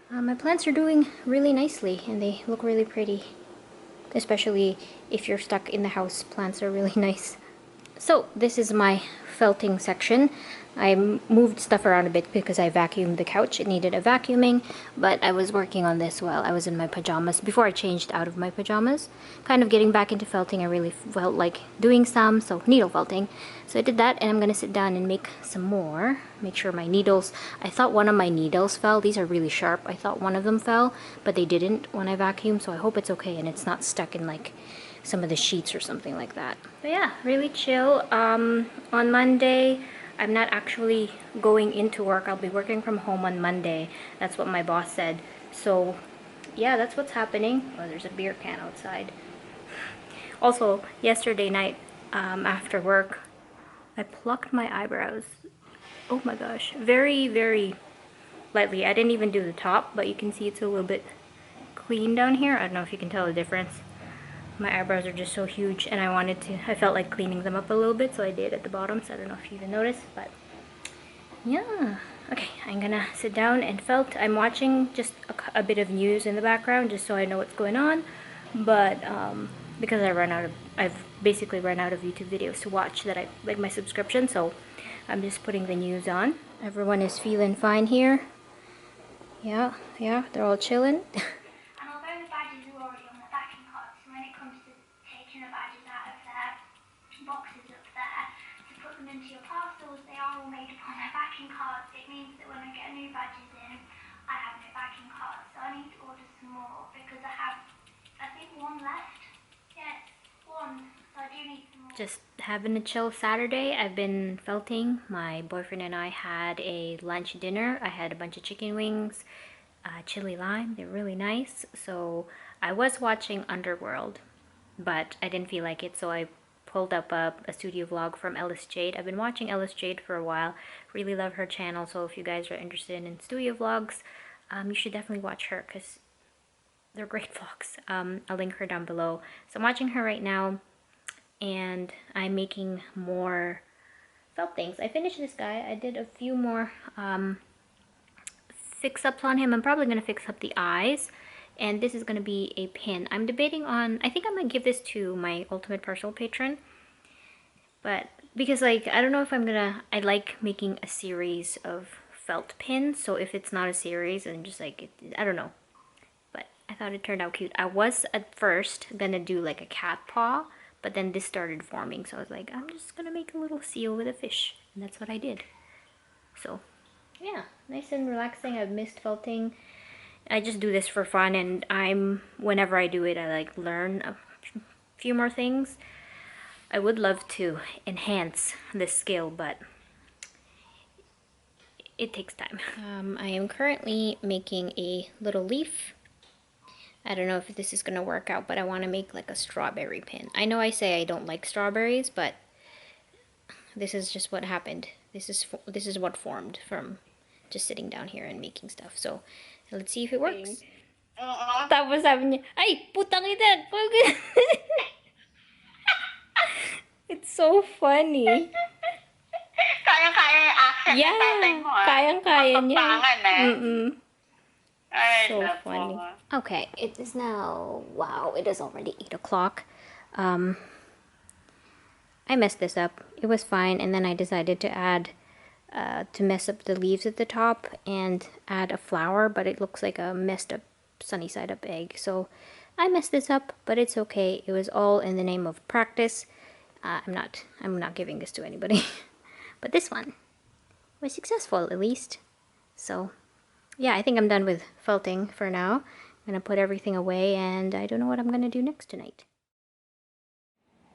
My plants are doing really nicely and they look really pretty. Especially if you're stuck in the house, plants are really nice. So this is my felting section. I moved stuff around a bit because I vacuumed the couch. It needed a vacuuming, but I was working on this while I was in my pajamas before I changed out of my pajamas. Kind of getting back into felting. I really felt like doing some, so needle felting. So I did that, and I'm gonna sit down and make some more. Make sure my needles, I thought one of my needles fell. These are really sharp. I thought one of them fell, but they didn't when I vacuumed, so I hope it's okay and it's not stuck in like some of the sheets or something like that. But yeah, really chill. On Monday, I'm not actually going into work. I'll be working from home on Monday. That's what my boss said. So yeah, that's what's happening. Oh, there's a beer can outside. Also, yesterday night, after work, I plucked my eyebrows. Oh my gosh, very, very lightly. I didn't even do the top, but you can see it's a little bit clean down here. I don't know if you can tell the difference. My eyebrows are just so huge and I felt like cleaning them up a little bit, so I did at the bottom, so I don't know if you even noticed, but yeah. Okay, I'm gonna sit down and felt. I'm watching just a bit of news in the background just so I know what's going on, but because I've basically run out of YouTube videos to watch that I like my subscription, so I'm just putting the news on. Everyone is feeling fine here. Yeah, they're all chilling. And although the badges are already on the backing cards, when it comes to taking the badges out of their boxes up there to put them into your parcels, they are all made up on their backing cards. It means that when I get new badges in, I have no backing cards. So I need to order some more because I have, I think, one left. Yeah, one. So I do need some more. Just having a chill Saturday. I've been felting. My boyfriend and I had a lunch dinner. I had a bunch of chicken wings, chili lime. They're really nice. So I was watching Underworld, but I didn't feel like it, so I pulled up a studio vlog from Ellis Jade. I've been watching Ellis Jade for a while. Really love her channel, so if you guys are interested in studio vlogs, you should definitely watch her because they're great vlogs. I'll link her down below. So I'm watching her right now, and I'm making more felt things. I finished this guy. I did a few more fix-ups on him. I'm probably going to fix up the eyes, and this is going to be a pin. I'm debating on, I think I'm going to give this to my ultimate partial patron, but because like I don't know if I'm gonna, I like making a series of felt pins, so if it's not a series and just like I don't know, but I thought it turned out cute. I was at first gonna do like a cat paw, but then this started forming, so I was like, I'm just gonna make a little seal with a fish, and that's what I did. So yeah, nice and relaxing. I've missed felting. I just do this for fun, and whenever I do it, I like learn a few more things. I would love to enhance this skill, but it takes time. I am currently making a little leaf. I don't know if this is gonna work out, but I want to make like a strawberry pin. I know I say I don't like strawberries, but this is just what happened. This is what formed from just sitting down here and making stuff. So let's see if it works. Tapos sabi niya, ay, putang ina! It's so funny. Kayang-kaya yung accent ng tatay mo, ah. Kayang-kaya niya. Mapagpangan, eh. Ay, So naku. funny. Okay, it is now, wow, it is already 8 o'clock. I messed this up. It was fine, and then I decided to add, to mess up the leaves at the top and add a flower, but it looks like a messed up sunny side up egg. So I messed this up, but it's okay. It was all in the name of practice. I'm not giving this to anybody. But this one was successful, at least. So yeah, I think I'm done with felting for now. I'm gonna put everything away, and I don't know what I'm gonna do next tonight.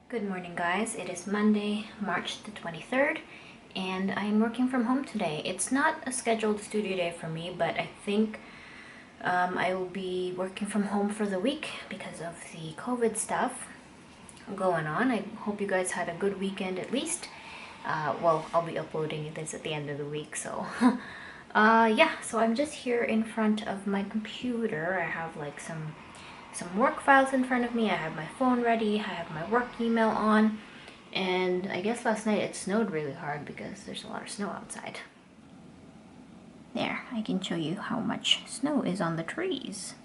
Good morning, guys. It is Monday, March the 23rd, and I'm working from home today. It's not a scheduled studio day for me, but I think I will be working from home for the week because of the COVID stuff going on. I hope you guys had a good weekend at least. Well, I'll be uploading this at the end of the week, so yeah, so I'm just here in front of my computer. I have like some work files in front of me. I have my phone ready. I have my work email on, and I guess last night it snowed really hard because there's a lot of snow outside. There, I can show you how much snow is on the trees.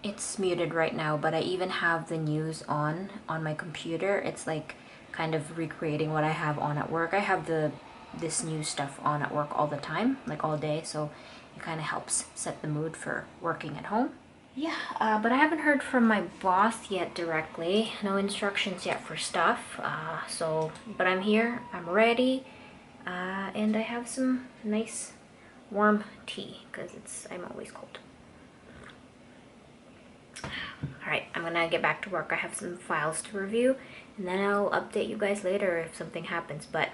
It's muted right now, but I even have the news on my computer. It's like kind of recreating what I have on at work. I have this news stuff on at work all the time, like all day, so it kind of helps set the mood for working at home. Yeah, but I haven't heard from my boss yet directly. No instructions yet for stuff. But I'm here, I'm ready, and I have some nice warm tea because I'm always cold. Alright, I'm gonna get back to work. I have some files to review, and then I'll update you guys later if something happens, but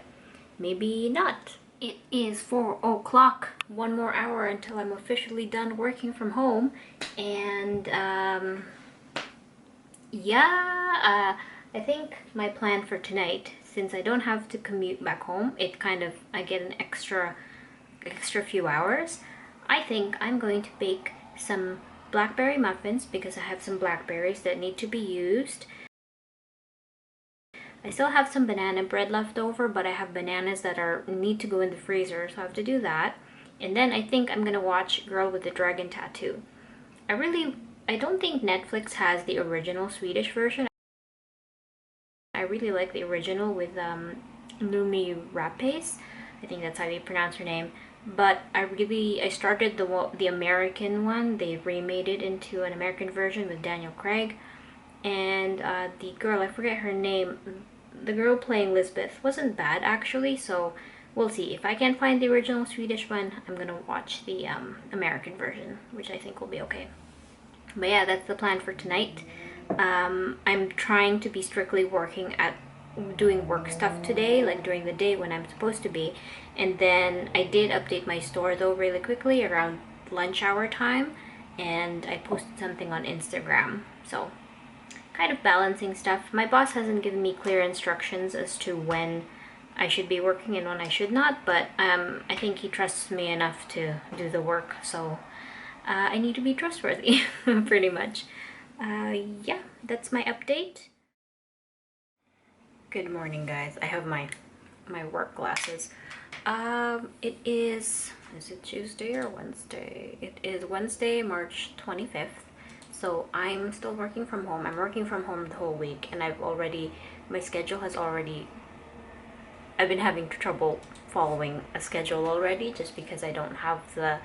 maybe not. It is 4 o'clock. One more hour until I'm officially done working from home, and yeah, I think my plan for tonight, since I don't have to commute back home, I get an extra few hours. I think I'm going to bake some blackberry muffins because I have some blackberries that need to be used. I still have some banana bread left over, but I have bananas that need to go in the freezer, so I have to do that. And then I think I'm gonna watch Girl with the Dragon Tattoo. I don't think Netflix has the original Swedish version. I really like the original with Lumi Rapace. I think that's how you pronounce her name. But I started the American one. They remade it into an American version with Daniel Craig. And the girl, I forget her name, the girl playing Lisbeth wasn't bad actually, so we'll see. If I can't find the original Swedish one, I'm gonna watch the American version, which I think will be okay. But yeah, that's the plan for tonight. I'm trying to be strictly working at doing work stuff today, like during the day when I'm supposed to be. And then I did update my store though really quickly around lunch hour time, and I posted something on Instagram. So kind of balancing stuff. My boss hasn't given me clear instructions as to when I should be working and when I should not, but I think he trusts me enough to do the work, so I need to be trustworthy, pretty much. Yeah, that's my update. Good morning, guys. I have my work glasses. Is it Tuesday or Wednesday? It is Wednesday, March 25th. So I'm still working from home. I'm working from home the whole week, and my schedule has already, I've been having trouble following a schedule already just because I don't have the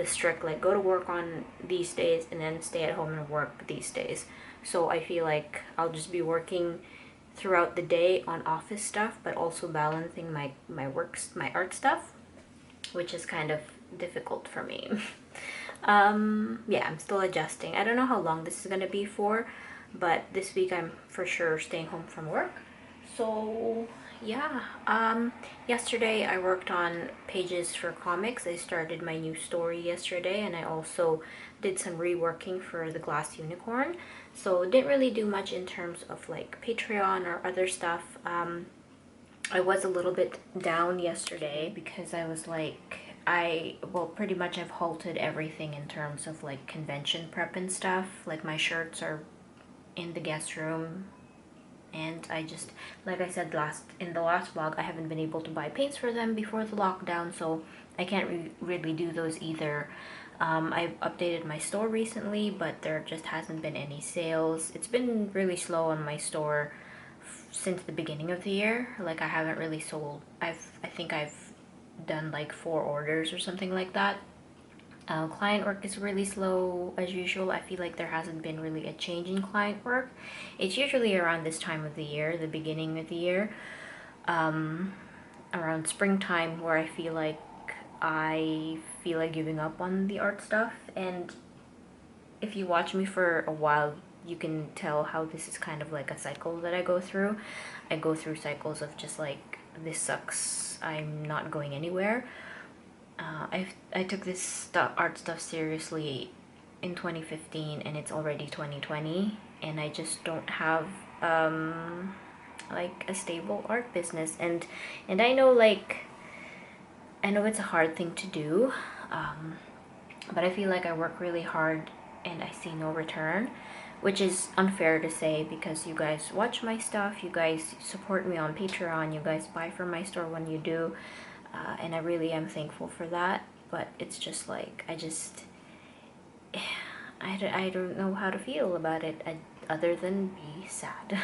strict, like, go to work on these days and then stay at home and work these days. So I feel like I'll just be working throughout the day on office stuff, but also balancing my art stuff, which is kind of difficult for me. Yeah, I'm still adjusting. I don't know how long this is gonna be for, but this week I'm for sure staying home from work. So yeah, yesterday I worked on pages for comics. I started my new story yesterday, and I also did some reworking for the Glass Unicorn. So didn't really do much in terms of like Patreon or other stuff. I was a little bit down yesterday because I was like, pretty much I've halted everything in terms of like convention prep and stuff. Like my shirts are in the guest room, and I just, like I said in the last vlog, I haven't been able to buy paints for them before the lockdown, so I can't really do those either. I've updated my store recently, but there just hasn't been any sales. It's been really slow on my store since the beginning of the year. Like I haven't really sold. I think I've done like 4 orders or something like that. Client work is really slow as usual. I feel like there hasn't been really a change in client work. It's usually around this time of the year, the beginning of the year, around springtime, where I feel like giving up on the art stuff. And if you watch me for a while, you can tell how this is kind of like a cycle that I go through. I go through cycles of just like, this sucks, I'm not going anywhere. I took this art stuff seriously in 2015, and it's already 2020, and I just don't have like a stable art business, and I know, like, I know it's a hard thing to do, but I feel like I work really hard and I see no return, which is unfair to say because you guys watch my stuff, you guys support me on Patreon, you guys buy from my store when you do. and I really am thankful for that. But it's just like I don't know how to feel about it other than be sad.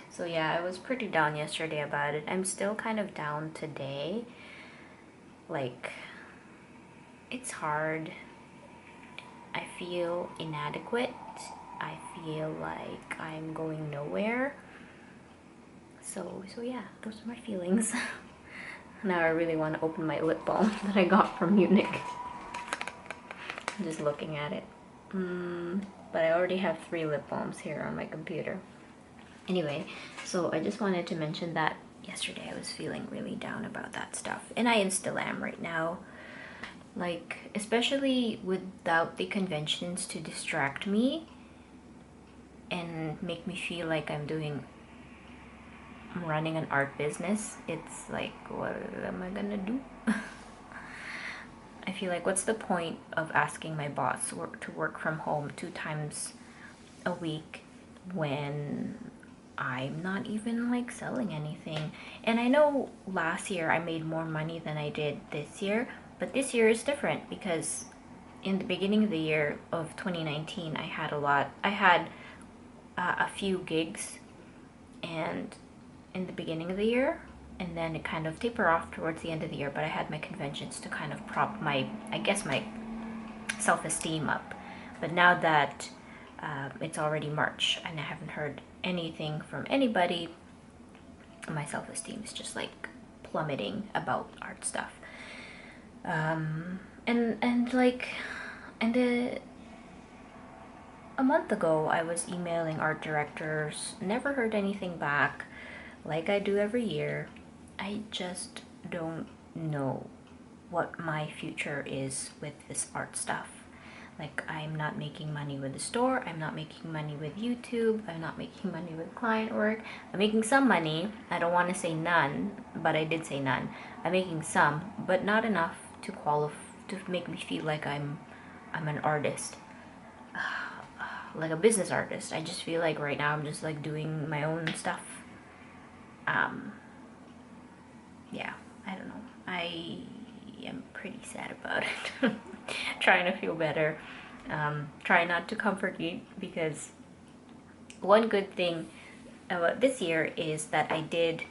So yeah, I was pretty down yesterday about it. I'm still kind of down today. Like, it's hard. I feel inadequate. I feel like I'm going nowhere. So yeah, those are my feelings. Now I really want to open my lip balm that I got from Munich. I'm just looking at it. But I already have 3 lip balms here on my computer. Anyway, so I just wanted to mention that yesterday I was feeling really down about that stuff. And I still am right now. Like, especially without the conventions to distract me and make me feel like I'm running an art business. It's like, what am I gonna do? I feel like, what's the point of asking my boss to work from home 2 times a week when I'm not even like selling anything? And I know last year I made more money than I did this year, but this year is different because in the beginning of the year of 2019 I had a few gigs and in the beginning of the year, and then it kind of taper off towards the end of the year, but I had my conventions to kind of prop my self-esteem up. But now that it's already March and I haven't heard anything from anybody, my self-esteem is just like plummeting about art stuff. A month ago I was emailing art directors, never heard anything back, like I do every year. I just don't know what my future is with this art stuff. Like, I'm not making money with the store, I'm not making money with YouTube, I'm not making money with client work. I'm making some money. I don't want to say none, but I did say none. I'm making some, but not enough to make me feel like I'm an artist. Like a business artist. I just feel like right now I'm just like doing my own stuff. Yeah, I don't know. I am pretty sad about it. Trying to feel better. Try not to comfort you, because one good thing about this year is that I did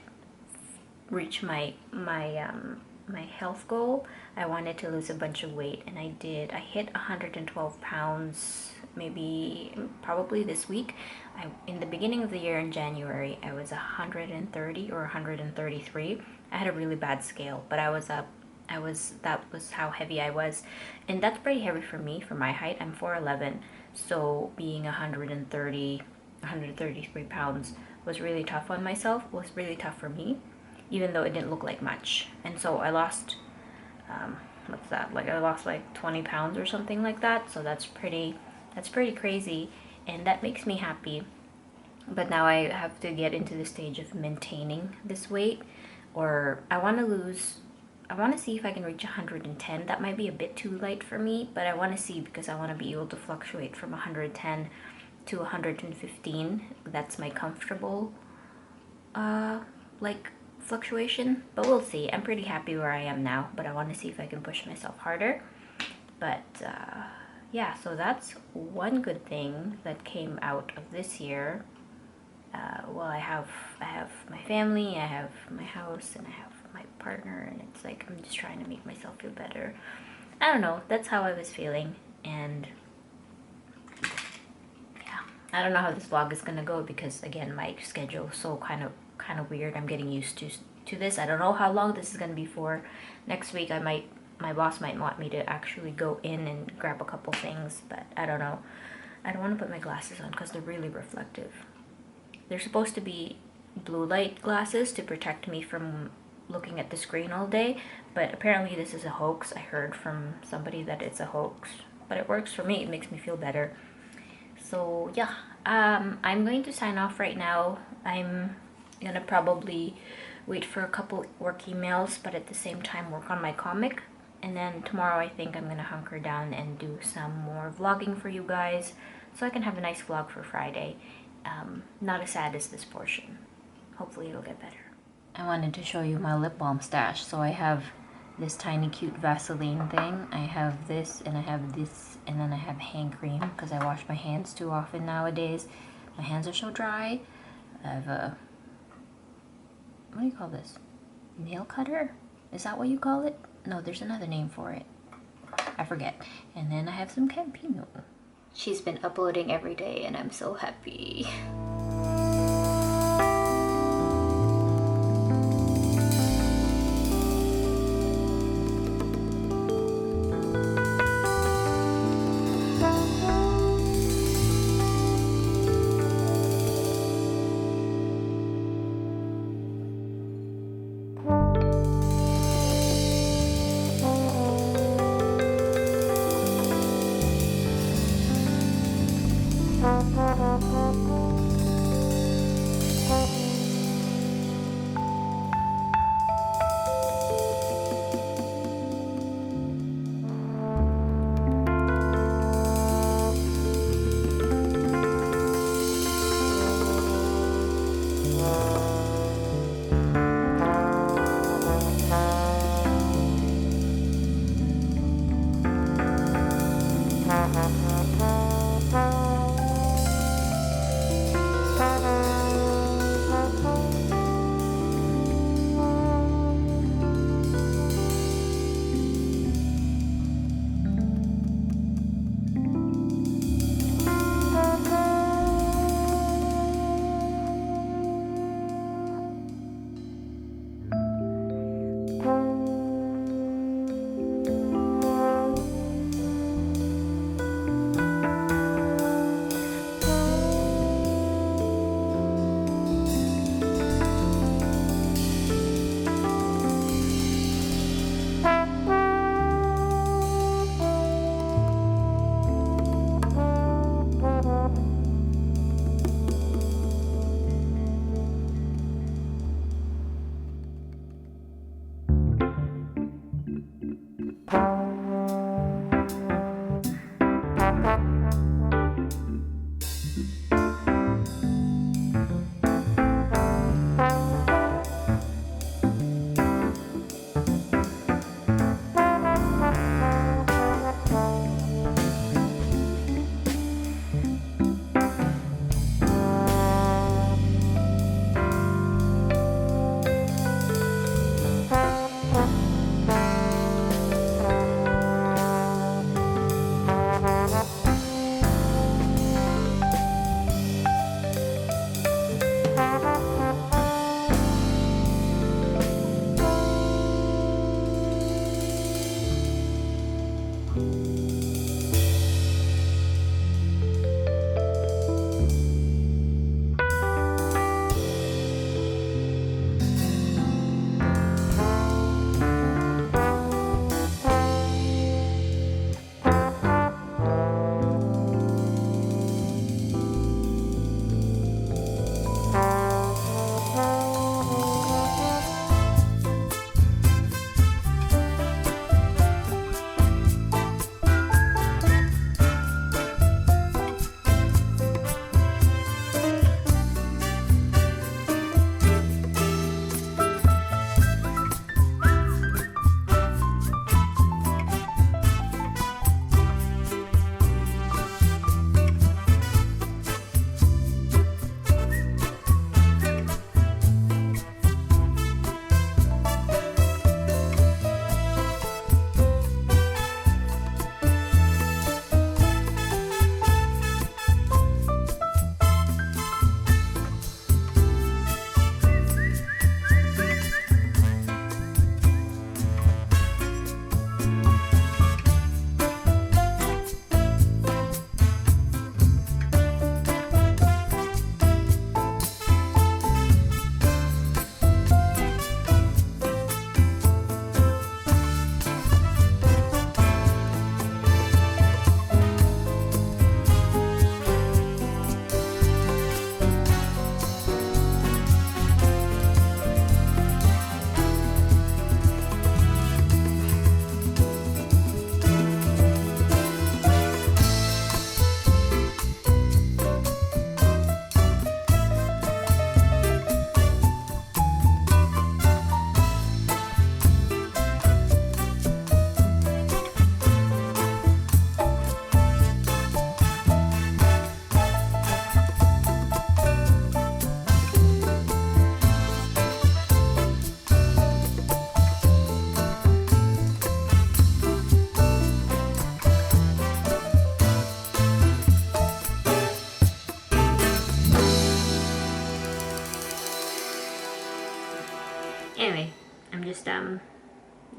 reach my health goal. I wanted to lose a bunch of weight, and I did. I hit 112 pounds probably this week. In the beginning of the year in January, I was 130 or 133. I had a really bad scale, but that was how heavy I was, and that's pretty heavy for me for my height. I'm 4'11", so being 133 pounds was really tough on myself. Was really tough for me, even though it didn't look like much. And so I lost what's that, like I lost like 20 pounds or something like that. So that's pretty crazy, and that makes me happy. But now I have to get into the stage of maintaining this weight, or I want to see if I can reach 110. That might be a bit too light for me, but I want to see, because I want to be able to fluctuate from 110 to 115. That's my comfortable like fluctuation, but we'll see. I'm pretty happy where I am now, but I want to see if I can push myself harder. But yeah, so that's one good thing that came out of this year. Well, I have my family, I have my house, and I have my partner, and it's like I'm just trying to make myself feel better. I don't know, that's how I was feeling. And yeah, I don't know how this vlog is gonna go, because again, my schedule is so kind of weird. I'm getting used to this. I don't know how long this is gonna be for. Next week my boss might want me to actually go in and grab a couple things, but I don't know. I don't want to put my glasses on because they're really reflective. They're supposed to be blue light glasses to protect me from looking at the screen all day, but apparently this is a hoax. I heard from somebody that it's a hoax, but it works for me. It makes me feel better. So yeah, I'm going to sign off right now. I'm gonna probably wait for a couple work emails, but at the same time work on my comic. And then tomorrow I think I'm gonna hunker down and do some more vlogging for you guys, so I can have a nice vlog for Friday. Not as sad as this portion. Hopefully it'll get better. I wanted to show you my lip balm stash. So I have this tiny cute Vaseline thing. I have this, and I have this, and then I have hand cream because I wash my hands too often nowadays. My hands are so dry. I have a, what do you call this? Nail cutter? Is that what you call it? No, there's another name for it. I forget. And then I have some Campino. She's been uploading every day and I'm so happy.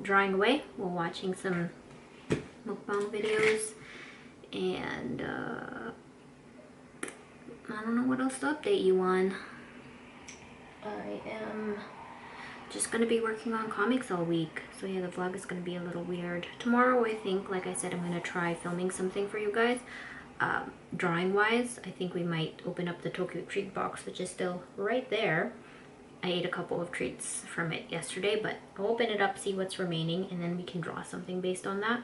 drawing away while watching some mukbang videos, and I don't know what else to update you on. I am just gonna be working on comics all week, so yeah, the vlog is gonna be a little weird. Tomorrow, I think, like I said, I'm gonna try filming something for you guys. Drawing wise, I think we might open up the Tokyo treat box, which is still right there. I ate a couple of treats from it yesterday, but I'll open it up, see what's remaining, and then we can draw something based on that.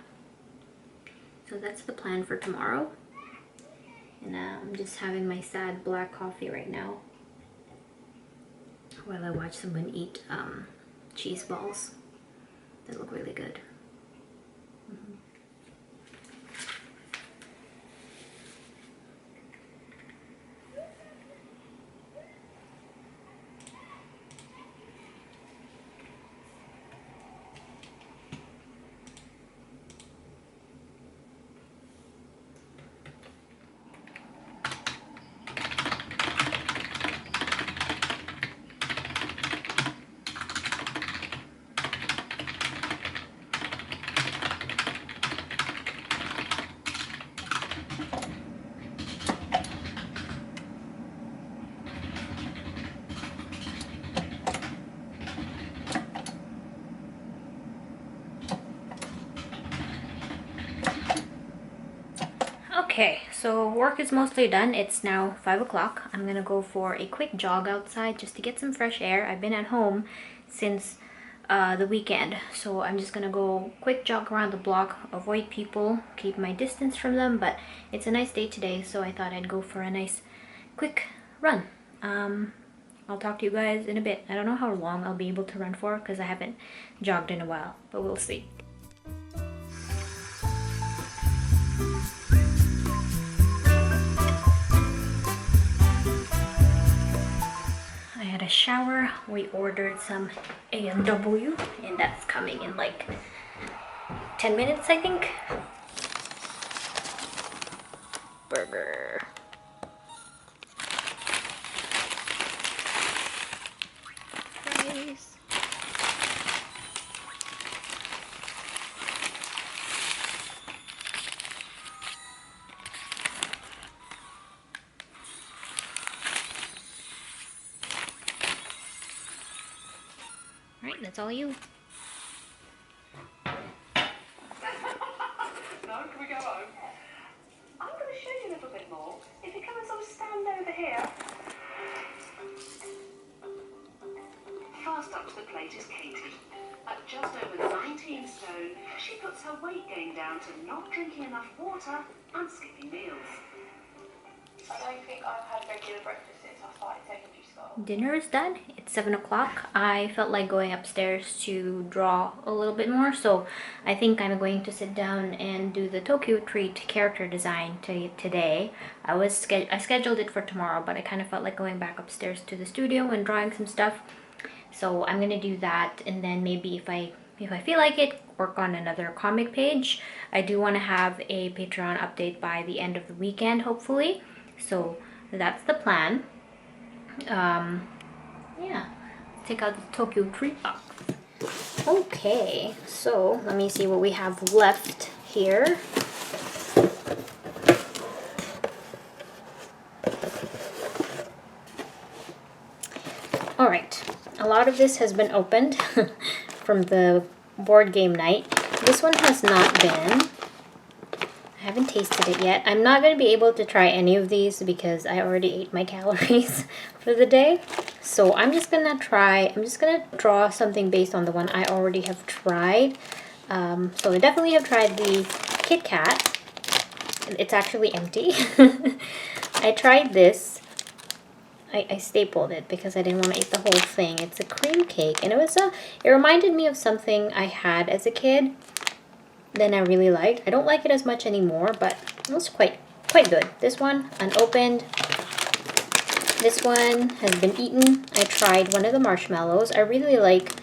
So that's the plan for tomorrow. And I'm just having my sad black coffee right now while I watch someone eat cheese balls that look really good. Okay, so work is mostly done. It's now 5 o'clock. I'm gonna go for a quick jog outside just to get some fresh air. I've been at home since the weekend, so I'm just gonna go quick jog around the block, avoid people, keep my distance from them, but it's a nice day today, so I thought I'd go for a nice quick run. I'll talk to you guys in a bit. I don't know how long I'll be able to run for because I haven't jogged in a while, but we'll see. A shower. We ordered some A&W and that's coming in like 10 minutes, I think. Burger. Fries. Right, that's all you. No, can we go home? I'm going to show you a little bit more. If you come and sort of stand over here. First up to the plate is Katie. At just over 19 stone, she puts her weight gain down to not drinking enough water and skipping meals. I don't think I've had regular breakfast since I started taking you to school. Dinner is done. It's 7 o'clock. I felt like going upstairs to draw a little bit more, so I think I'm going to sit down and do the Tokyo Treat character design today. I scheduled it for tomorrow, but I kind of felt like going back upstairs to the studio and drawing some stuff. So I'm gonna do that, and then maybe if I feel like it, work on another comic page. I do want to have a Patreon update by the end of the weekend, hopefully. So that's the plan. Yeah, take out the Tokyo Treat box. Okay, so let me see what we have left here. All right, a lot of this has been opened from the board game night. This one has not been. I haven't tasted it yet. I'm not going to be able to try any of these because I already ate my calories for the day. So I'm just going to draw something based on the one I already have tried. So I definitely have tried the Kit Kat. It's actually empty. I tried this. I stapled it because I didn't want to eat the whole thing. It's a cream cake, and it reminded me of something I had as a kid. Then I really liked. I don't like it as much anymore, but it was quite good. This one, unopened. This one has been eaten. I tried one of the marshmallows. I really like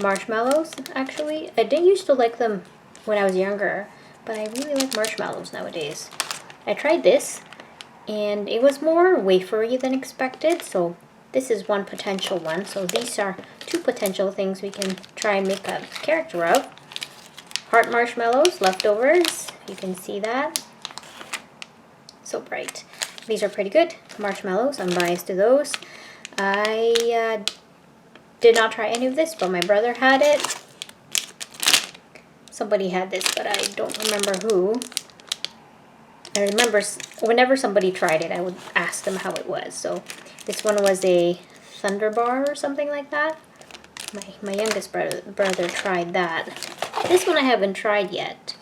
marshmallows, actually. I didn't used to like them when I was younger, but I really like marshmallows nowadays. I tried this, and it was more wafery than expected, so this is one potential one. So these are two potential things we can try and make a character of. Heart marshmallows, leftovers. You can see that. So bright. These are pretty good. Marshmallows, I'm biased to those. I did not try any of this, but my brother had it. Somebody had this, but I don't remember who. I remember whenever somebody tried it, I would ask them how it was. So this one was a Thunder Bar or something like that. My youngest brother tried that. This one I haven't tried yet,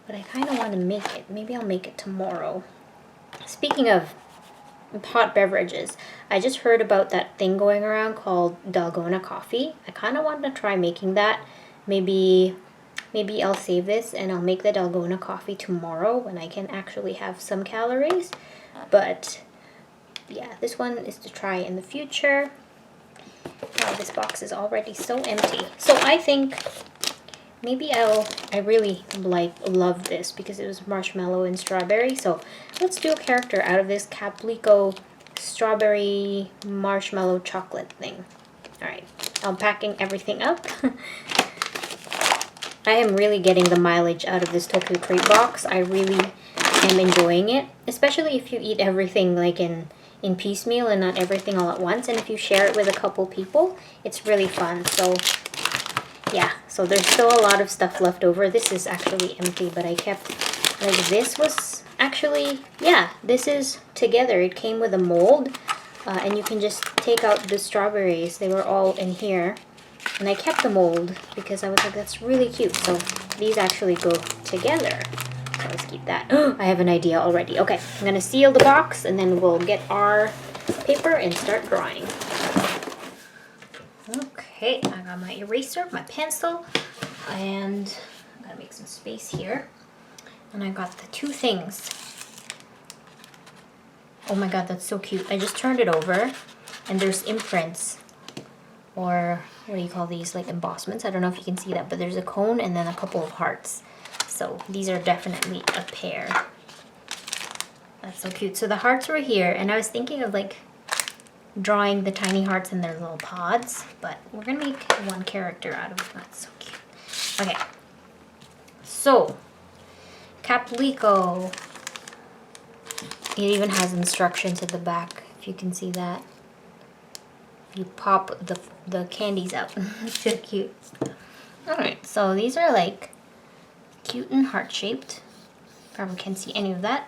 but I kind of want to make it. Maybe I'll make it tomorrow. Speaking of hot beverages, I just heard about that thing going around called Dalgona coffee. I kind of want to try making that. Maybe I'll save this and I'll make the Dalgona coffee tomorrow when I can actually have some calories. But yeah, this one is to try in the future. Wow, this box is already so empty. So I think maybe I really love this because it was marshmallow and strawberry. So let's do a character out of this Caplico strawberry marshmallow chocolate thing. Alright, I'm packing everything up. I am really getting the mileage out of this Tokyo Treat box. I really am enjoying it, especially if you eat everything like in piecemeal and not everything all at once. And if you share it with a couple people, it's really fun. So yeah, so there's still a lot of stuff left over. This is actually empty, but I kept, like, this was actually, yeah, this is together. It came with a mold, and you can just take out the strawberries. They were all in here. And I kept the mold because I was like, that's really cute. So these actually go together. So let's keep that. I have an idea already. Okay, I'm going to seal the box and then we'll get our paper and start drawing. Okay, I got my eraser, my pencil, and I gotta make some space here. And I got the two things. Oh my god, that's so cute. I just turned it over and there's imprints, or what do you call these, like embossments? I don't know if you can see that, but there's a cone and then a couple of hearts. So these are definitely a pair. That's so cute. So the hearts were here, and I was thinking of like drawing the tiny hearts in their little pods, but we're gonna make one character out of it. That's so cute. Okay, so Caplico. It even has instructions at the back, if you can see that. You pop the candies out. It's so cute. Alright, so these are like cute and heart-shaped. Probably can't see any of that.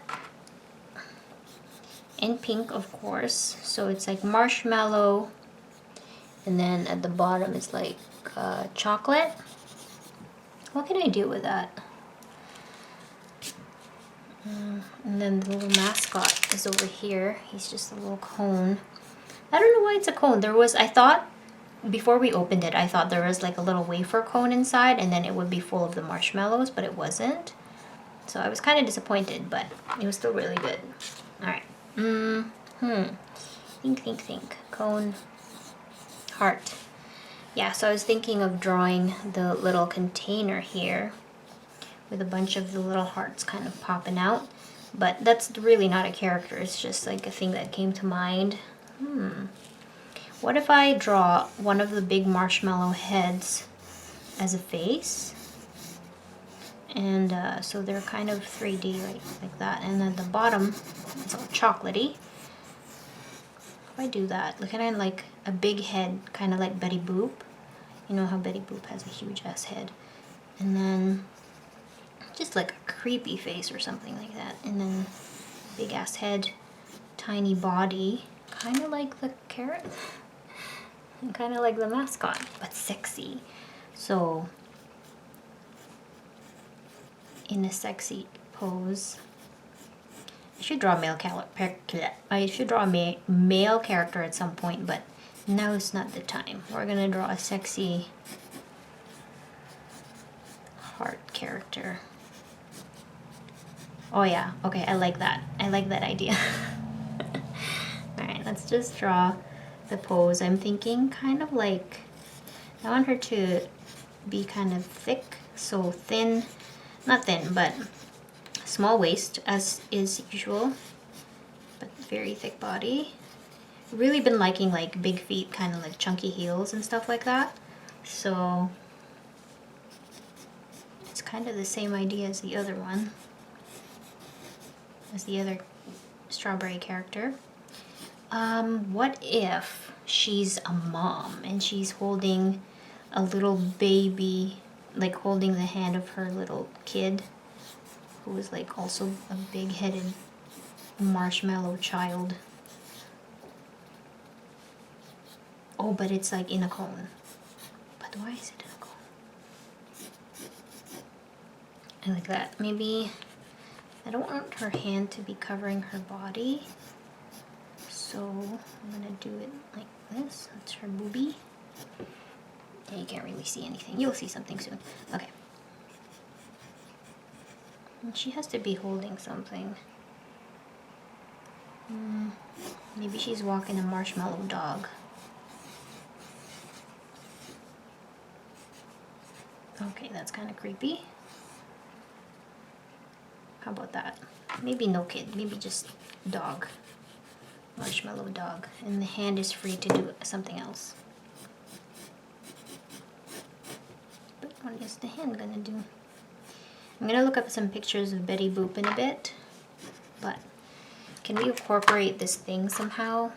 And pink, of course. So it's like marshmallow. And then at the bottom is like chocolate. What can I do with that? And then the little mascot is over here. He's just a little cone. I don't know why it's a cone. I thought, before we opened it, I thought there was like a little wafer cone inside and then it would be full of the marshmallows, but it wasn't. So I was kind of disappointed, but it was still really good. Alright. Think. Cone. Heart. Yeah, so I was thinking of drawing the little container here with a bunch of the little hearts kind of popping out. But that's really not a character. It's just like a thing that came to mind. What if I draw one of the big marshmallow heads as a face? And so they're kind of 3D like that. And at the bottom, it's all chocolatey. If I do that, look at like a big head, kind of like Betty Boop. You know how Betty Boop has a huge ass head. And then just like a creepy face or something like that. And then big ass head, tiny body. Kind of like the carrot, and kind of like the mascot, but sexy. So, in a sexy pose, I should draw a male character at some point, but now is not the time. We're gonna draw a sexy heart character. Oh yeah, okay, I like that. I like that idea. Alright, let's just draw the pose. I'm thinking kind of like, I want her to be kind of thick, so thin, not thin, but small waist as is usual, but very thick body. really been liking like big feet, kind of like chunky heels and stuff like that. So it's kind of the same idea as the other one, as the other strawberry character. What if she's a mom and she's holding a little baby, like holding the hand of her little kid, who is like also a big-headed marshmallow child. Oh, but it's like in a cone. But why is it in a cone? I like that. Maybe I don't want her hand to be covering her body. So I'm gonna do it like this. That's her boobie. Yeah, you can't really see anything. You'll see something soon. Okay. And she has to be holding something. Maybe she's walking a marshmallow dog. Okay, that's kind of creepy. How about that? Maybe no kid, maybe just dog. Marshmallow dog. And the hand is free to do something else. But what is the hand gonna do? I'm gonna look up some pictures of Betty Boop in a bit. But can we incorporate this thing somehow?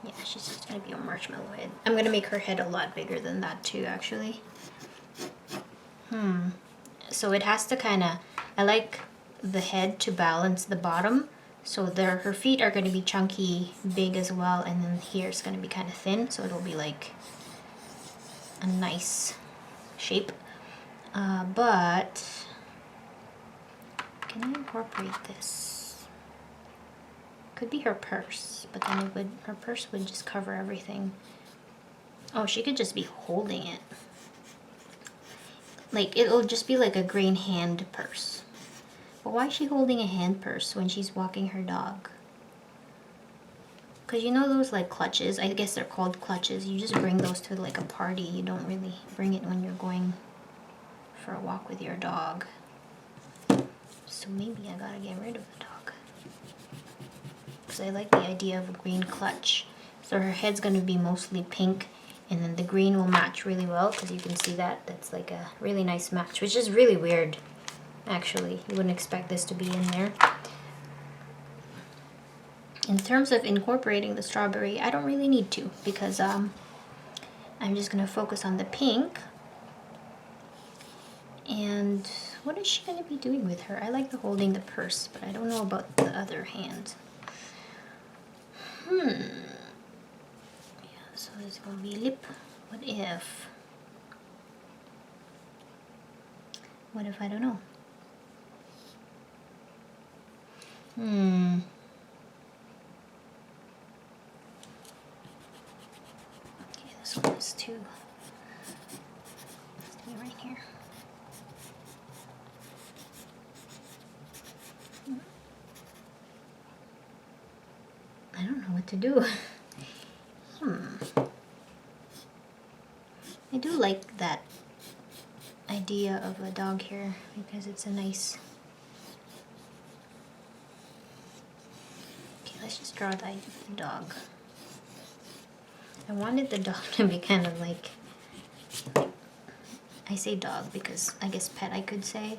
Yeah, she's just gonna be a marshmallow head. I'm gonna make her head a lot bigger than that too, actually. So it has to kind of, I like the head to balance the bottom. So her feet are gonna be chunky, big as well, and then here it's gonna be kind of thin, so it'll be like a nice shape. But can I incorporate this? Could be her purse, but then her purse would just cover everything. Oh, she could just be holding it. Like, it'll just be like a green hand purse. But why is she holding a hand purse when she's walking her dog? Because you know those like clutches, I guess they're called clutches. You just bring those to like a party. You don't really bring it when you're going for a walk with your dog. So maybe I gotta get rid of the dog. Because I like the idea of a green clutch. So her head's gonna be mostly pink, and then the green will match really well, because you can see that. That's like a really nice match, which is really weird, actually. You wouldn't expect this to be in there. In terms of incorporating the strawberry, I don't really need to, because I'm just gonna focus on the pink. And what is she gonna be doing with her? I like the holding the purse, but I don't know about the other hand. Yeah, so there's gonna be lip. What if I don't know? Okay, this one is too. Stay right here. I don't know what to do. I do like that idea of a dog here, because it's a nice... Okay, let's just draw the dog. I wanted the dog to be kind of like... I say dog because I guess pet I could say.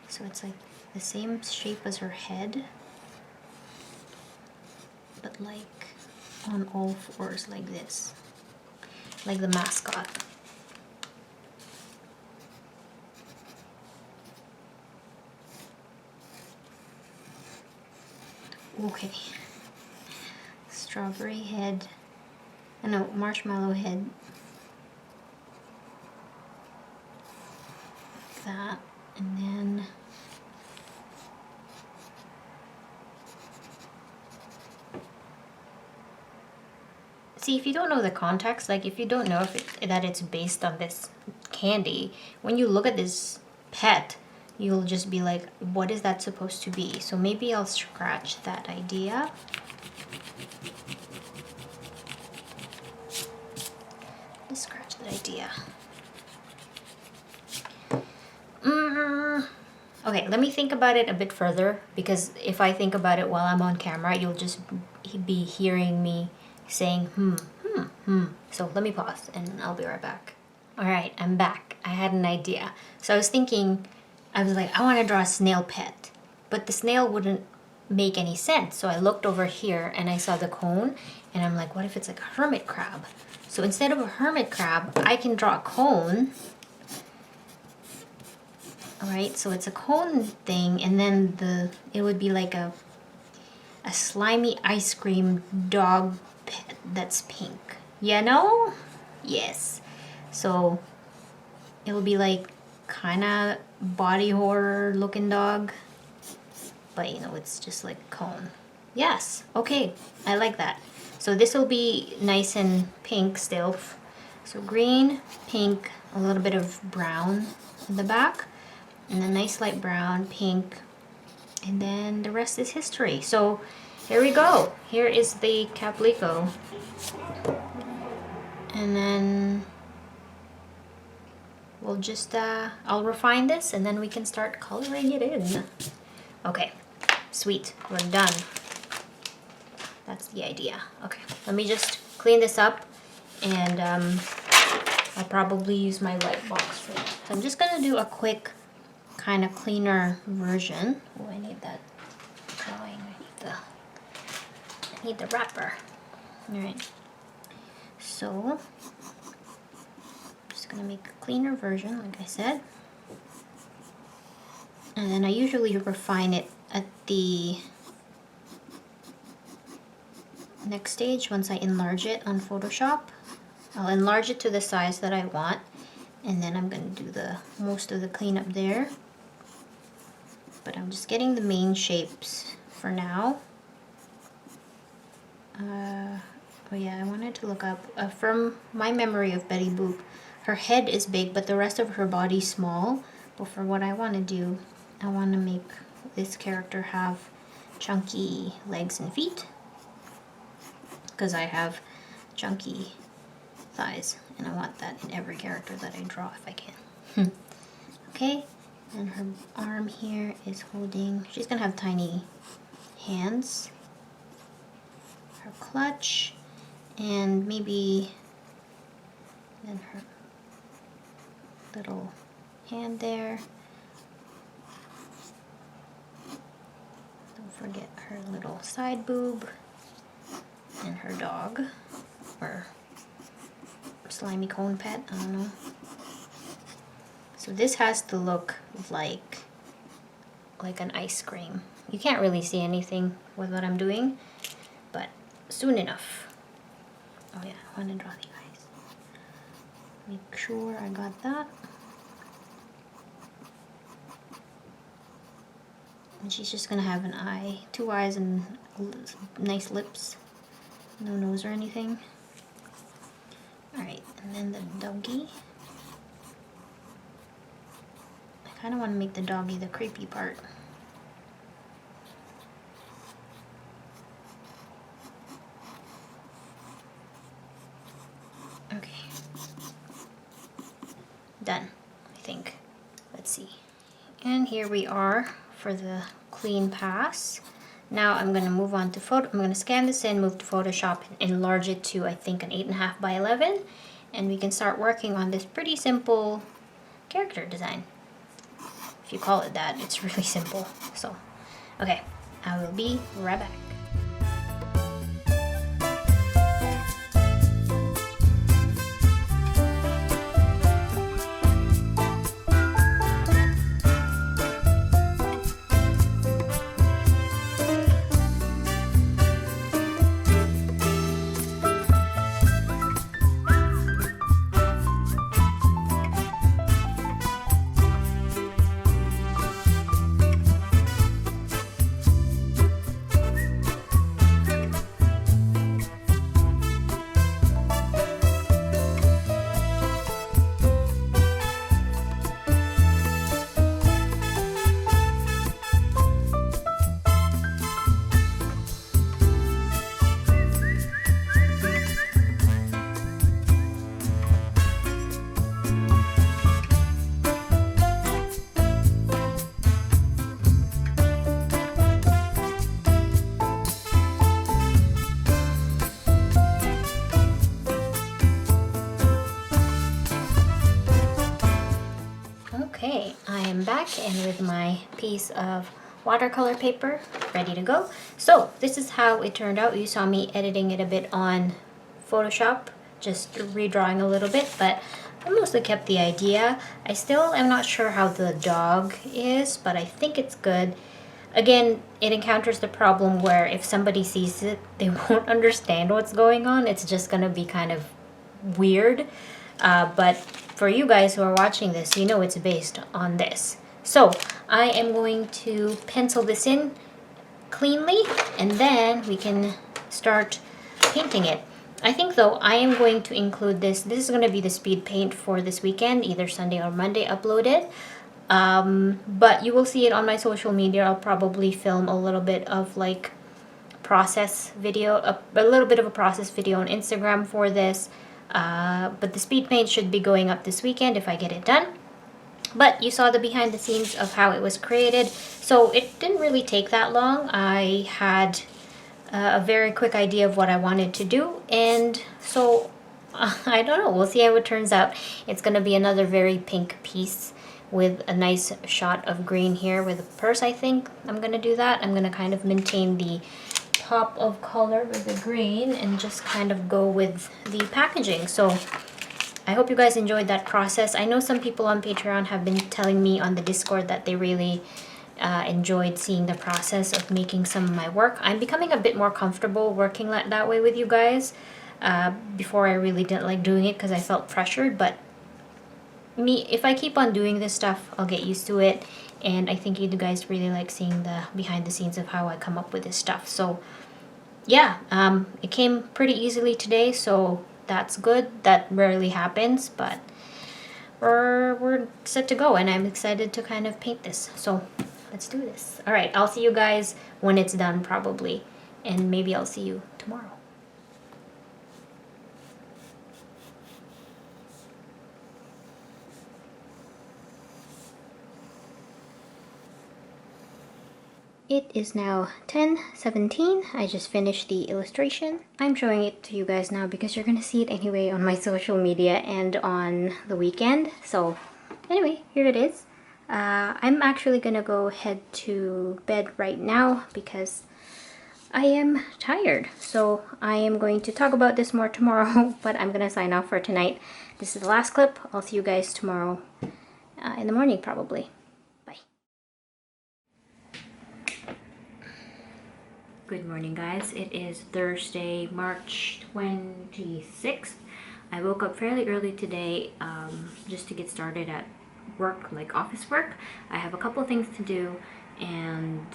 So it's like the same shape as her head, but like on all fours like this. Like the mascot. Okay. Strawberry head. No, marshmallow head. Like that. And then see, if you don't know the context, like if you don't know that it's based on this candy, when you look at this pet, you'll just be like, what is that supposed to be? So maybe I'll scratch that idea. Let's scratch that idea. Okay, let me think about it a bit further, because if I think about it while I'm on camera, you'll just be hearing me saying So let me pause and I'll be right back. All right, I'm back. I had an idea. So I was thinking, I was like, I want to draw a snail pet, but the snail wouldn't make any sense. So I looked over here and I saw the cone, and I'm like, what if it's like a hermit crab? So instead of a hermit crab, I can draw a cone. All right, so it's a cone thing, and then it would be like a slimy ice cream dog pet that's pink. You know? Yes. So it will be like kind of body horror looking dog, but you know, it's just like cone. Yes. Okay. I like that. So this will be nice and pink still. So green, pink, a little bit of brown in the back, and a nice light brown, pink, and then the rest is history. So here we go. Here is the Caplico. And then we'll just, I'll refine this and then we can start coloring it in. Okay, sweet, we're done. That's the idea. Okay, let me just clean this up, and I'll probably use my white box for that. So I'm just gonna do a quick kind of cleaner version. Oh, I need that drawing. I need the wrapper. All right. So I'm just gonna make a cleaner version, like I said. And then I usually refine it at the next stage once I enlarge it on Photoshop. I'll enlarge it to the size that I want, and then I'm gonna do the most of the cleanup there. But I'm just getting the main shapes for now. Oh yeah, I wanted to look up, from my memory of Betty Boop, her head is big, but the rest of her body small. But for what I want to do, I want to make this character have chunky legs and feet, because I have chunky thighs, and I want that in every character that I draw if I can. Okay, and her arm here is holding, she's gonna have tiny hands, her clutch, and maybe then her little hand there. Don't forget her little side boob and her dog, or slimy cone pet, I don't know. So this has to look like an ice cream. You can't really see anything with what I'm doing, but soon enough. Oh yeah, I want to draw the eyes. Make sure I got that. And she's just gonna have an eye, 2 eyes, and nice lips. No nose or anything. Alright, and then the doggy. I kind of want to make the doggy the creepy part. Okay. Done, I think. Let's see. And here we are for the clean pass. Now I'm going to move on to I'm going to scan this in, move to Photoshop, and enlarge it to, I think, an 8.5 by 11. And we can start working on this pretty simple character design. If you call it that, it's really simple. So, okay, I will be right back. Okay, I am back and with my piece of watercolor paper ready to go. So this is how it turned out. You saw me editing it a bit on Photoshop, just redrawing a little bit, but I mostly kept the idea. I still am not sure how the dog is, but I think it's good. Again, it encounters the problem where if somebody sees it, they won't understand what's going on. It's just gonna be kind of weird. But for you guys who are watching this, you know it's based on this. So I am going to pencil this in cleanly and then we can start painting it. I think though I am going to include this. This is going to be the speed paint for this weekend, either Sunday or Monday uploaded. But you will see it on my social media. I'll probably film a little bit of like process video, a little bit of a process video on Instagram for this. But the speed paint should be going up this weekend if I get it done. But you saw the behind the scenes of how it was created. So it didn't really take that long. I had a very quick idea of what I wanted to do. And so I don't know. We'll see how it turns out. It's going to be another very pink piece with a nice shot of green here with a purse, I think. I'm going to do that. I'm going to kind of maintain the pop of color with the green and just kind of go with the packaging. So I hope you guys enjoyed that process. I know some people on Patreon have been telling me on the Discord that they really enjoyed seeing the process of making some of my work. I'm becoming a bit more comfortable working that way with you guys. Before I really didn't like doing it because I felt pressured, but if I keep on doing this stuff, I'll get used to it. And I think you guys really like seeing the behind the scenes of how I come up with this stuff. So yeah, it came pretty easily today, so that's good. That rarely happens, but we're set to go and I'm excited to kind of paint this. So let's do this. All right, I'll see you guys when it's done probably, and maybe I'll see you tomorrow. It is now 10:17. I just finished the illustration. I'm showing it to you guys now because you're gonna see it anyway on my social media and on the weekend. So anyway, here it is. I'm actually gonna go head to bed right now because I am tired. So I am going to talk about this more tomorrow, but I'm gonna sign off for tonight. This is the last clip. I'll see you guys tomorrow in the morning probably. Good morning guys, it is Thursday, March 26th. I woke up fairly early today just to get started at work, like office work. I have a couple things to do and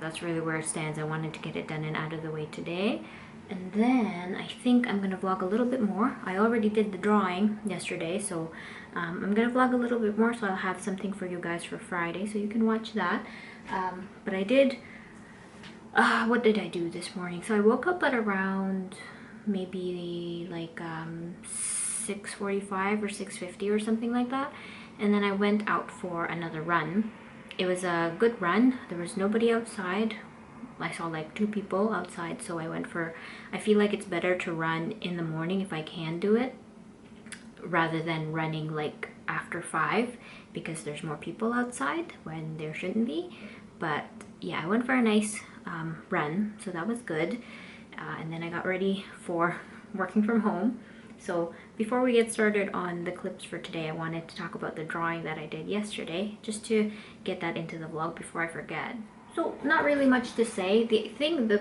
that's really where it stands. I wanted to get it done and out of the way today. And then I think I'm gonna vlog a little bit more. I already did the drawing yesterday, so I'm gonna vlog a little bit more so I'll have something for you guys for Friday so you can watch that. But I did what did I do this morning? So I woke up at around maybe like 6:45 or 6:50 or something like that, and then I went out for another run. It was a good run. There was nobody outside. I saw like 2 people outside, so I went for, I feel like it's better to run in the morning if I can do it rather than running like after 5 because there's more people outside when there shouldn't be. But yeah, I went for a nice run, so that was good. And then I got ready for working from home. So before we get started on the clips for today, I wanted to talk about the drawing that I did yesterday, just to get that into the vlog before I forget. So not really much to say. The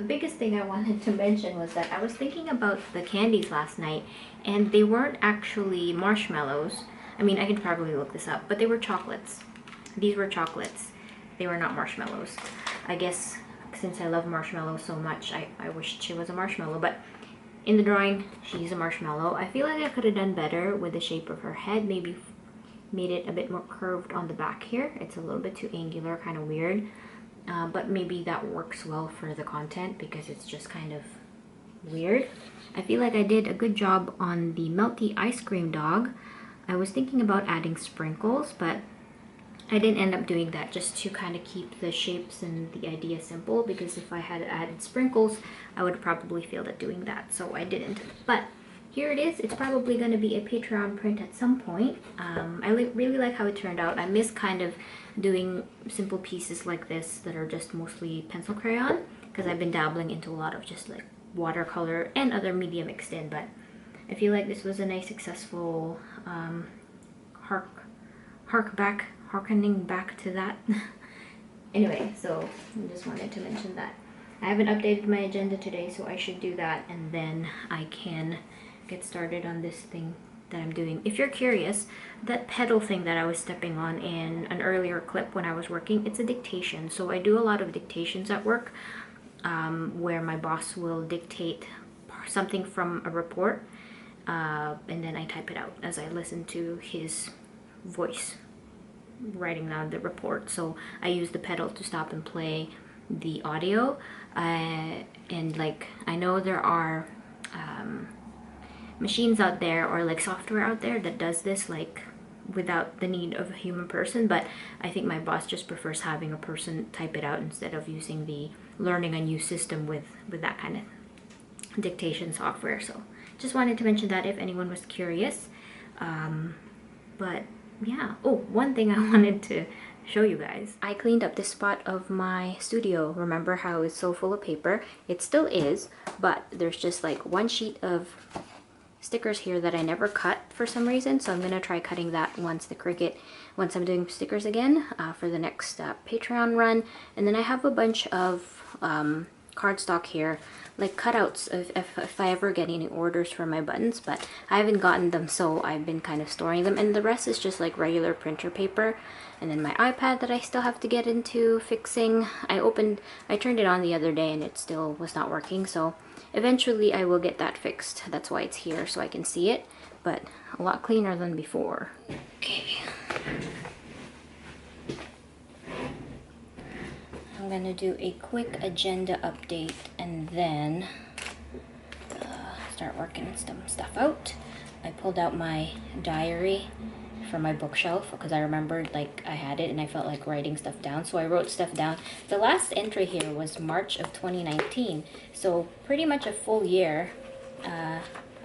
biggest thing I wanted to mention was that I was thinking about the candies last night, and they weren't actually marshmallows. I mean, I could probably look this up, but they were chocolates. These were chocolates. They were not marshmallows. I guess since I love marshmallows so much, I wished she was a marshmallow, but in the drawing, she's a marshmallow. I feel like I could have done better with the shape of her head, maybe made it a bit more curved on the back here. It's a little bit too angular, kind of weird, but maybe that works well for the content because it's just kind of weird. I feel like I did a good job on the Melty ice cream dog. I was thinking about adding sprinkles, but I didn't end up doing that, just to kind of keep the shapes and the idea simple, because if I had added sprinkles, I would have probably failed at doing that, so I didn't. But here it is. It's probably going to be a Patreon print at some point. I really like how it turned out. I miss kind of doing simple pieces like this that are just mostly pencil crayon, because I've been dabbling into a lot of just like watercolor and other media mixed in, but I feel like this was a nice successful harkening back to that. Anyway, so I just wanted to mention that. I haven't updated my agenda today, so I should do that, and then I can get started on this thing that I'm doing. If you're curious, that pedal thing that I was stepping on in an earlier clip when I was working, it's a dictation. So I do a lot of dictations at work, where my boss will dictate something from a report, and then I type it out as I listen to his voice writing down the report. So I use the pedal to stop and play the audio, and like I know there are machines out there or like software out there that does this like without the need of a human person, but I think my boss just prefers having a person type it out instead of using the learning a new system with that kind of dictation software. So just wanted to mention that if anyone was curious. But yeah, oh, one thing I wanted to show you guys. I cleaned up this spot of my studio. Remember how it's so full of paper? It still is, but there's just like one sheet of stickers here that I never cut for some reason, so I'm gonna try cutting that once I'm doing stickers again for the next Patreon run. And then I have a bunch of cardstock here, like cutouts if I ever get any orders for my buttons, but I haven't gotten them, so I've been kind of storing them, and the rest is just like regular printer paper. And then my iPad that I still have to get into fixing. I turned it on the other day and it still was not working, so eventually I will get that fixed. That's why it's here, so I can see it, but a lot cleaner than before. Okay. I'm gonna do a quick agenda update and then start working some stuff out. I pulled out my diary from my bookshelf because I remembered like I had it and I felt like writing stuff down, so I wrote stuff down. The last entry here was March of 2019, so pretty much a full year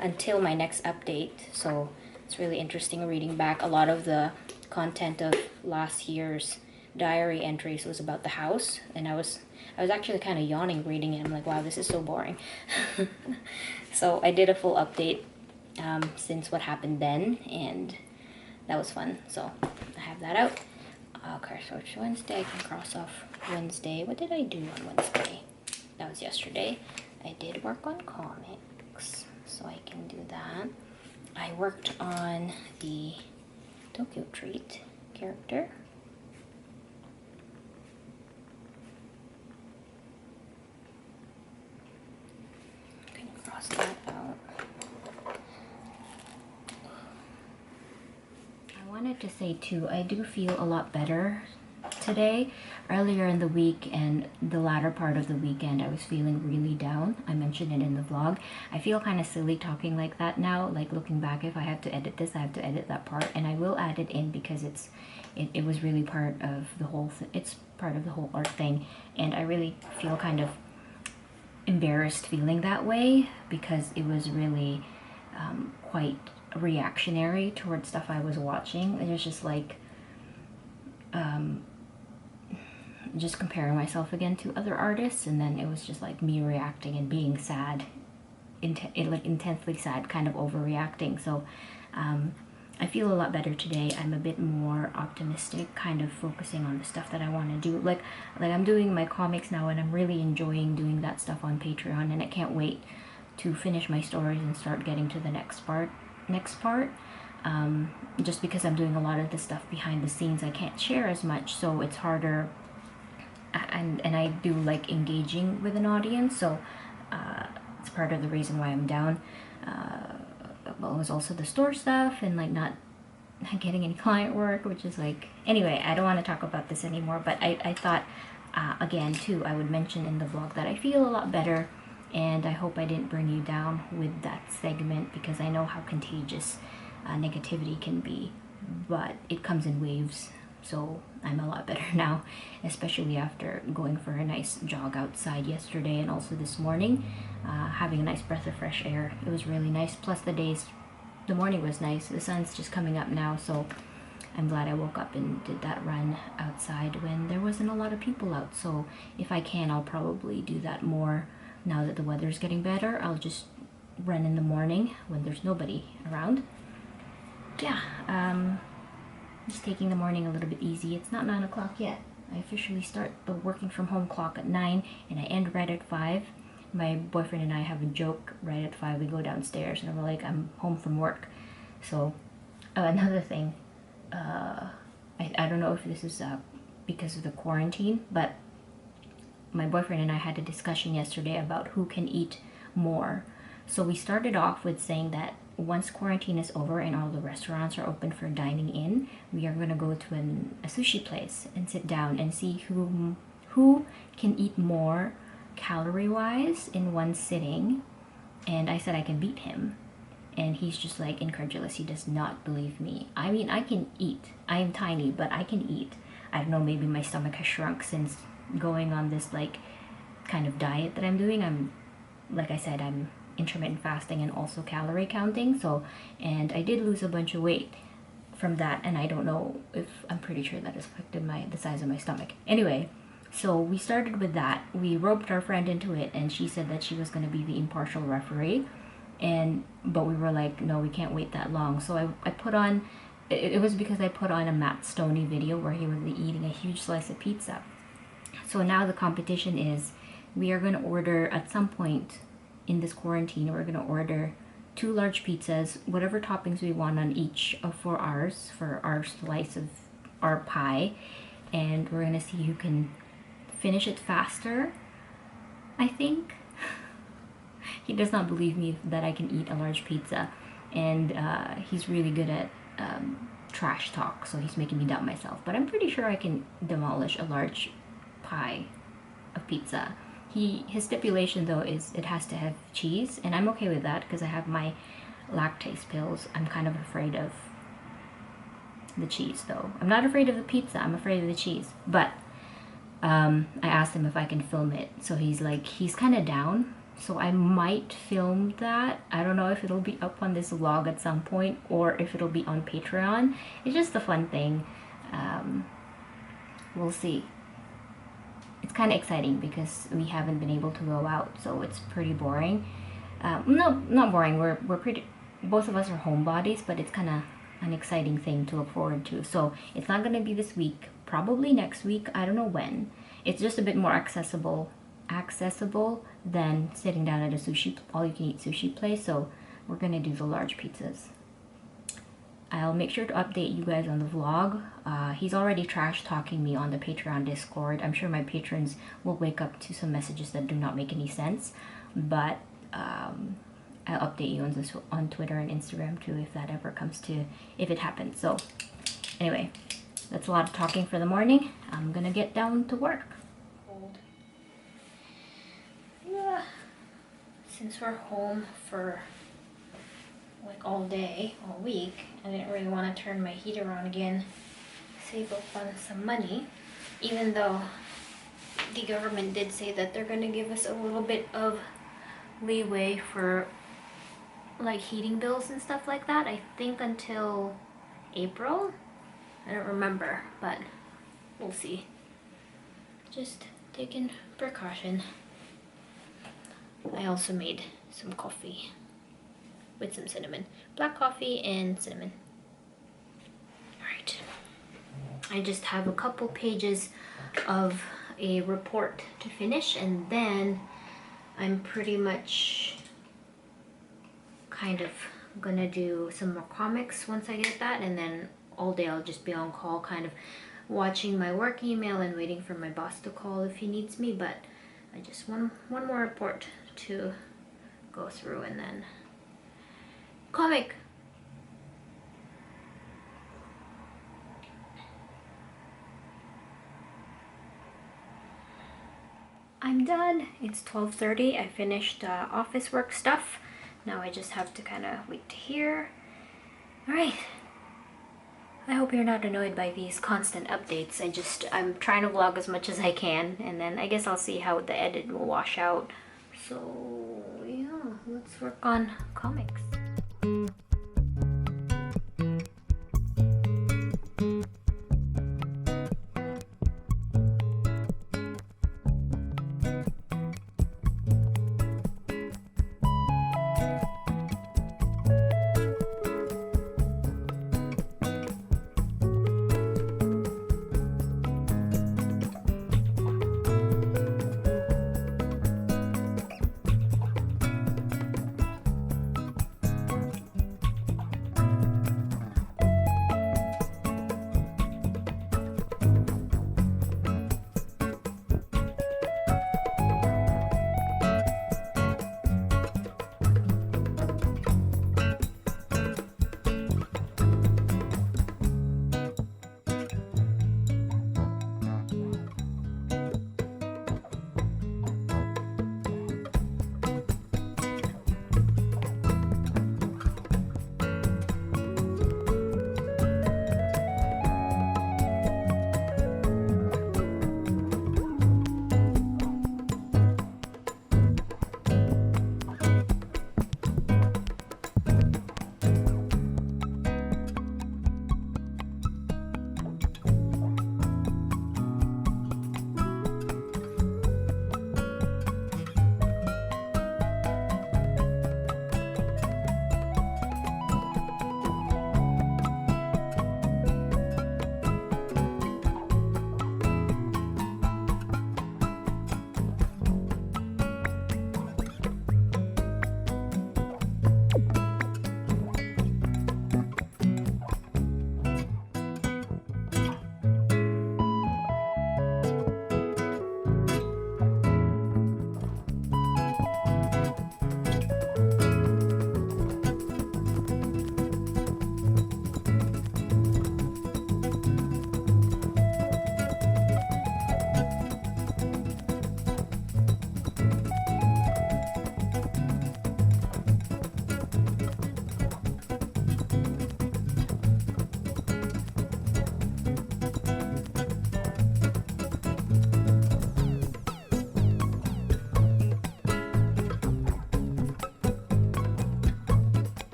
until my next update. So it's really interesting reading back. A lot of the content of last year's diary entries was about the house, and I was actually kind of yawning reading it. I'm like, wow, this is so boring. So I did a full update since what happened then, and that was fun. So I have that out. Okay, so it's Wednesday. I can cross off Wednesday. What did I do on Wednesday? That was yesterday. I did work on comics, so I can do that. I worked on the Tokyo Treat character. I'm gonna cross that out. I wanted to say too, I do feel a lot better today. Earlier in the week and the latter part of the weekend, I was feeling really down. I mentioned it in the vlog. I feel kind of silly talking like that now. Like looking back, if I have to edit this, I have to edit that part, and I will add it in because it was really part of the whole it's part of the whole art thing, and I really feel kind of embarrassed feeling that way because it was really quite reactionary towards stuff I was watching. It was just like just comparing myself again to other artists, and then it was just like me reacting and being sad, like intensely sad, kind of overreacting. So I feel a lot better today. I'm a bit more optimistic, kind of focusing on the stuff that I want to do. Like I'm doing my comics now, and I'm really enjoying doing that stuff on Patreon, and I can't wait to finish my stories and start getting to the next part. Just because I'm doing a lot of the stuff behind the scenes, I can't share as much, so it's harder, and I do like engaging with an audience, so it's part of the reason why I'm down. Well, it was also the store stuff and like not getting any client work, which is like, anyway, I don't want to talk about this anymore, but I thought again too, I would mention in the vlog that I feel a lot better, and I hope I didn't bring you down with that segment, because I know how contagious negativity can be, but it comes in waves. So I'm a lot better now, especially after going for a nice jog outside yesterday and also this morning, having a nice breath of fresh air. It was really nice. Plus the morning was nice. The sun's just coming up now, so I'm glad I woke up and did that run outside when there wasn't a lot of people out. So if I can, I'll probably do that more now that the weather's getting better. I'll just run in the morning when there's nobody around. Yeah, just taking the morning a little bit easy. It's not 9 o'clock yet. I officially start the working from home clock at 9 and I end right at 5. My boyfriend and I have a joke right at 5. We go downstairs and we're like, I'm home from work. So another thing, I don't know if this is because of the quarantine, but my boyfriend and I had a discussion yesterday about who can eat more. So we started off with saying that once quarantine is over and all the restaurants are open for dining in, we are going to go to a sushi place and sit down and see who can eat more calorie-wise in one sitting. And I said I can beat him. And he's just like incredulous. He does not believe me. I mean, I can eat. I am tiny, but I can eat. I don't know, maybe my stomach has shrunk since going on this like kind of diet that I'm doing. Like I said, I'm intermittent fasting and also calorie counting. So, and I did lose a bunch of weight from that, and I don't know if, I'm pretty sure that has affected the size of my stomach. Anyway, so we started with that. We roped our friend into it, and she said that she was going to be the impartial referee. But we were like, no, we can't wait that long. So I put on, it was because I put on a Matt Stoney video where he was eating a huge slice of pizza. So now the competition is, we are going to order at some point in this quarantine, we're going to order 2 large pizzas, whatever toppings we want on each for our slice of our pie. And we're going to see who can finish it faster, I think. He does not believe me that I can eat a large pizza, and he's really good at trash talk, so he's making me doubt myself. But I'm pretty sure I can demolish a large pie of pizza. His stipulation though is it has to have cheese, and I'm okay with that because I have my lactase pills. I'm kind of afraid of the cheese though. I'm not afraid of the pizza, I'm afraid of the cheese. But I asked him if I can film it, so he's kind of down. So I might film that. I don't know if it'll be up on this vlog at some point or if it'll be on Patreon. It's just a fun thing. We'll see. It's kind of exciting because we haven't been able to go out, so it's pretty boring. No, not boring. We're pretty. Both of us are homebodies, but it's kind of an exciting thing to look forward to. So it's not gonna be this week. Probably next week. I don't know when. It's just a bit more accessible than sitting down at a all-you-can-eat sushi place. So we're gonna do the large pizzas. I'll make sure to update you guys on the vlog. He's already trash talking me on the Patreon Discord. I'm sure my patrons will wake up to some messages that do not make any sense, but I'll update you on Twitter and Instagram too if that ever if it happens. So anyway, that's a lot of talking for the morning. I'm gonna get down to work. Since we're home for like all day, all week, I didn't really want to turn my heater on again, save up on some money, even though the government did say that they're going to give us a little bit of leeway for like heating bills and stuff like that. I think until April. I don't remember, but we'll see. Just taking precaution. I also made some coffee with some cinnamon. Black coffee and cinnamon. Alright. I just have a couple pages of a report to finish, and then I'm pretty much kind of gonna do some more comics once I get that, and then all day I'll just be on call, kind of watching my work email and waiting for my boss to call if he needs me. But I just want one more report to go through, and then comic. I'm done. It's 12:30. I finished office work stuff. Now I just have to kind of wait to hear. All right. I hope you're not annoyed by these constant updates. I'm trying to vlog as much as I can, and then I guess I'll see how the edit will wash out. So yeah, let's work on comics.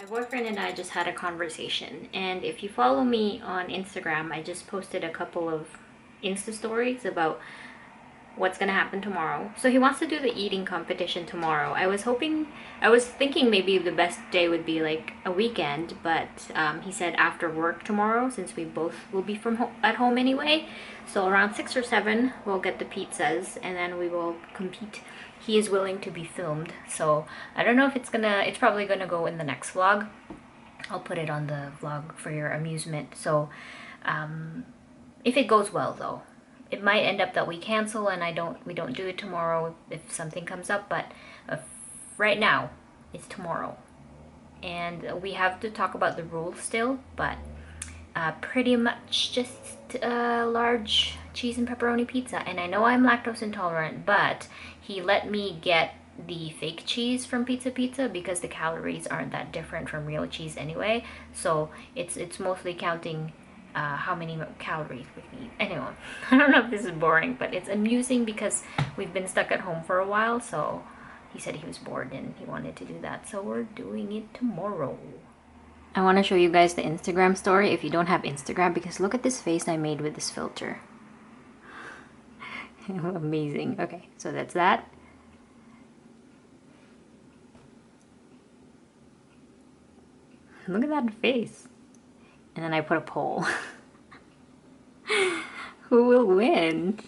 Boyfriend and I just had a conversation, and if you follow me on Instagram, I just posted a couple of Insta stories about what's gonna happen tomorrow. So he wants to do the eating competition tomorrow. I was thinking maybe the best day would be like a weekend, but he said after work tomorrow, since we both will be at home anyway. So around 6 or 7 we'll get the pizzas, and then we will compete. He is willing to be filmed, so I don't know if it's probably gonna go in the next vlog. I'll put it on the vlog for your amusement. So if it goes well though, it might end up that we cancel and we don't do it tomorrow if something comes up, but right now it's tomorrow. And we have to talk about the rules still, but pretty much just a large cheese and pepperoni pizza. And I know I'm lactose intolerant, but he let me get the fake cheese from Pizza Pizza because the calories aren't that different from real cheese anyway. So it's mostly counting how many calories we eat. Anyway, I don't know if this is boring, but it's amusing because we've been stuck at home for a while. So he said he was bored and he wanted to do that. So we're doing it tomorrow. I want to show you guys the Instagram story if you don't have Instagram, because look at this face I made with this filter. Amazing. Okay, so that's that. Look at that face. And then I put a poll. Who will win?